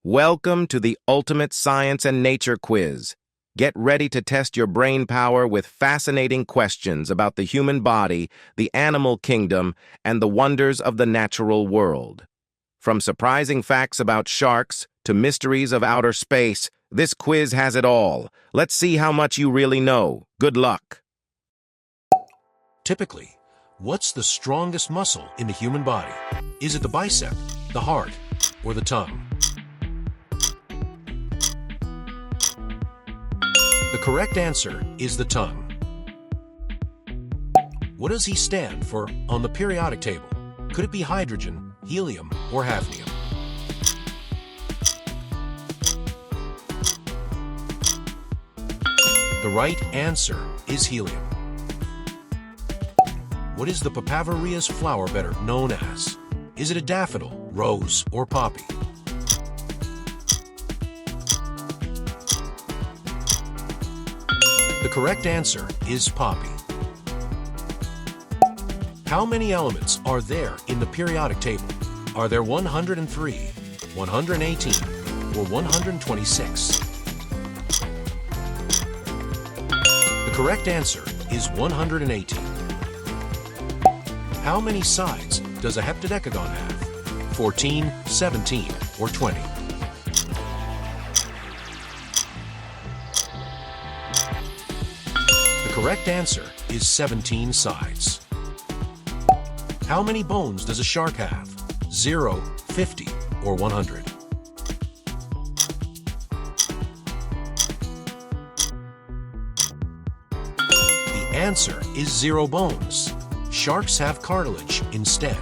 Welcome to the ultimate science and nature quiz. Get ready to test your brain power with fascinating questions about the human body, the animal kingdom, and the wonders of the natural world. From surprising facts about sharks to mysteries of outer space, this quiz has it all. Let's see how much you really know. Good luck. Typically, what's the strongest muscle in the human body? Is it the bicep, the heart, or the tongue? The correct answer is the tongue. What does he stand for on the periodic table? Could it be hydrogen, helium, or hafnium? The right answer is helium. What is the Papaveria's flower better known as? Is it a daffodil, rose, or poppy? The correct answer is poppy. How many elements are there in the periodic table? Are there 103, 118, or 126? The correct answer is 118. How many sides does a heptadecagon have? 14, 17, or 20? The correct answer is 17 sides. How many bones does a shark have? 0, 50, or 100? The answer is 0 bones. Sharks have cartilage instead.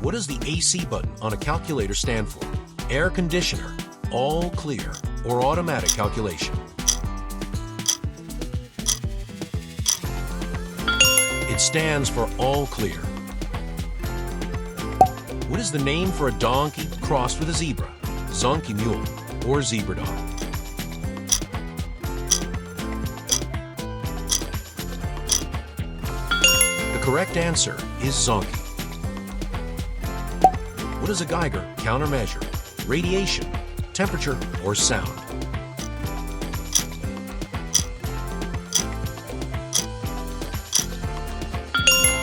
What does the AC button on a calculator stand for? Air conditioner, all clear, or automatic calculation? It stands for all clear. What is the name for a donkey crossed with a zebra? Zonkey mule or zebra dog? The correct answer is zonkey. What does a Geiger countermeasure? Radiation, temperature, or sound?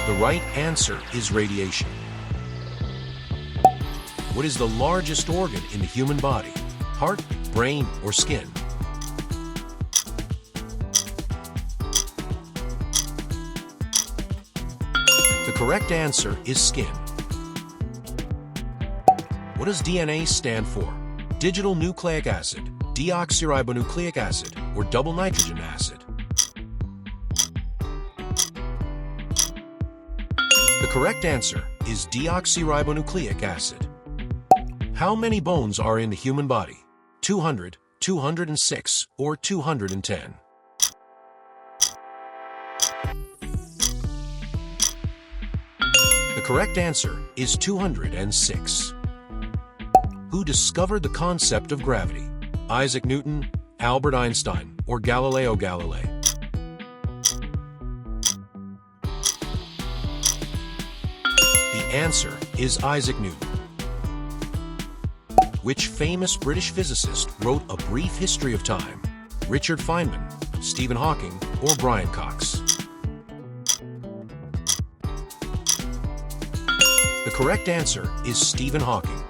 The right answer is radiation. What is the largest organ in the human body? Heart, brain, or skin? The correct answer is skin. What does DNA stand for? Digital nucleic acid, deoxyribonucleic acid, or double nitrogen acid? The correct answer is deoxyribonucleic acid. How many bones are in the human body? 200, 206, or 210? The correct answer is 206. Who discovered the concept of gravity? Isaac Newton, Albert Einstein, or Galileo Galilei? The answer is Isaac Newton. Which famous British physicist wrote A Brief History of Time? Richard Feynman, Stephen Hawking, or Brian Cox? The correct answer is Stephen Hawking.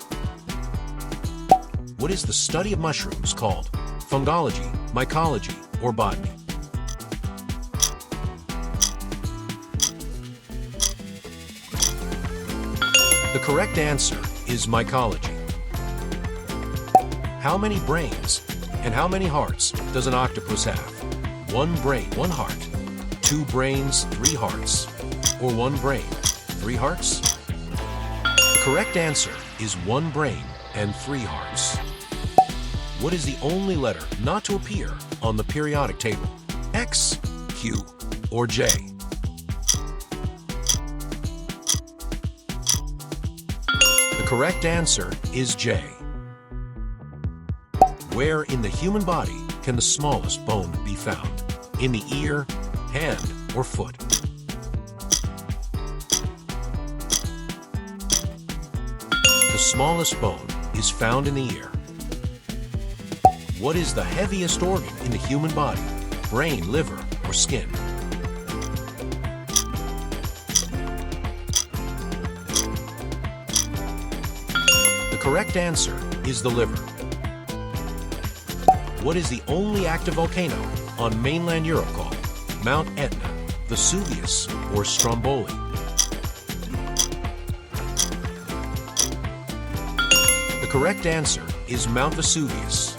What is the study of mushrooms called? Fungology, mycology, or botany? The correct answer is mycology. How many brains and how many hearts does an octopus have? 1 brain, 1 heart, 2 brains, 3 hearts, or 1 brain, 3 hearts? The correct answer is 1 brain and 3 hearts. What is the only letter not to appear on the periodic table? X, Q, or J? The correct answer is J. Where in the human body can the smallest bone be found? In the ear, hand, or foot? The smallest bone is found in the ear. What is the heaviest organ in the human body? Brain, liver, or skin? The correct answer is the liver. What is the only active volcano on mainland Europe called? Mount Etna, Vesuvius, or Stromboli? The correct answer is Mount Vesuvius.